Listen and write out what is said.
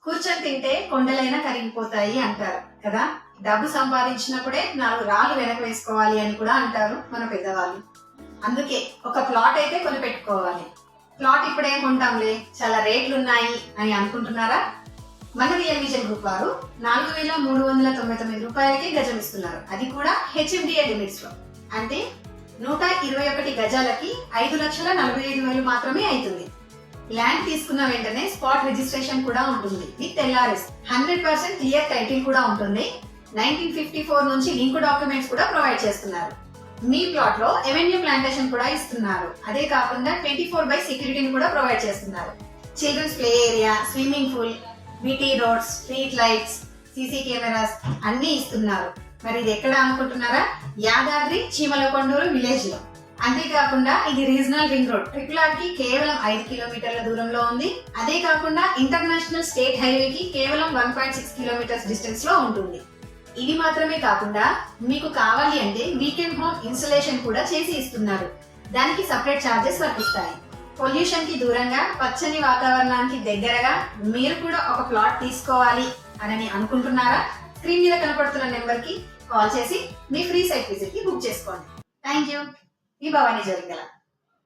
కూర్చొని తింటే కొండలైనా కరిగిపోతాయి అంటారు కదా. డబ్బు సంపాదించినప్పుడే 4 రాళ్ళు వెనక వేసుకోవాలి అని కూడా అంటారు మన పెద్దవాళ్ళు. అందుకే ఒక ప్లాట్ అయితే కొని పెట్టుకోవాలి. ప్లాట్ ఇప్పుడేం కొంటాంలే, చాలా రేట్లు ఉన్నాయి అని అనుకుంటున్నారా? మన రియల్ విజన్ గ్రూప్ వారు 4,399 రూపాయలకి గజం ఇస్తున్నారు. అది కూడా హెచ్ఎండిఏ లిమిట్స్ లో. అంటే 121 గజాలకి 5,45,000 మాత్రమే అవుతుంది. ల్యాండ్ తీసుకున్న వెంటనే స్పాట్ రిజిస్ట్రేషన్ కూడా ఉంటుంది విత్ ఎల్ఆర్ఎస్. 100% క్లియర్ టైటిల్ కూడా ఉంటుంది. 1954 నుంచి లింక్ డాక్యుమెంట్స్ కూడా ప్రొవైడ్ చేస్తున్నారు. మీ ప్లాట్ లో ఎవెన్యూ ప్లాంటేషన్ కూడా ఇస్తున్నారు. అదే కాకుండా 24/7 సెక్యూరిటీని కూడా ప్రొవైడ్ చేస్తున్నారు. Childrens play area, swimming pool, BT roads, street lights, CC cameras అన్ని ఇస్తున్నారు. మరి ఇది ఎక్కడ అనుకుంటున్నారా? యాదాద్రి చీమలకొండూరు విలేజ్ లో. అంతేకాకుండా ఇది రీజనల్ రింగ్ రోడ్ RRR కి కేవలం 5 కిలోమీటర్ల దూరంలో ఉంది. అదే కాకుండా ఇంటర్నేషనల్ స్టేట్ హైవే కి కేవలం 1.6 కిలోమీటర్స్ డిస్టెన్స్ లో ఉంటుంది. ఇది మాత్రమే కాకుండా మీకు కావాలి అంటే వీకెండ్ హోమ్ ఇన్స్టలేషన్ కూడా చేసి ఇస్తున్నారు. దానికి సపరేట్ ఛార్జెస్ వర్తిస్తాయి. పొల్యూషన్ కి దూరంగా, పచ్చని వాతావరణానికి దగ్గరగా మీరు కూడా ఒక ప్లాట్ తీసుకోవాలి అని అనుకుంటున్నారా? స్క్రీన్ మీద కనపడుతున్న నెంబర్ కి కాల్ చేసి మీ ఫ్రీ సైట్ విజిట్ కి బుక్ చేసుకోండి. Thank you. మీ భవానీ జరింగల.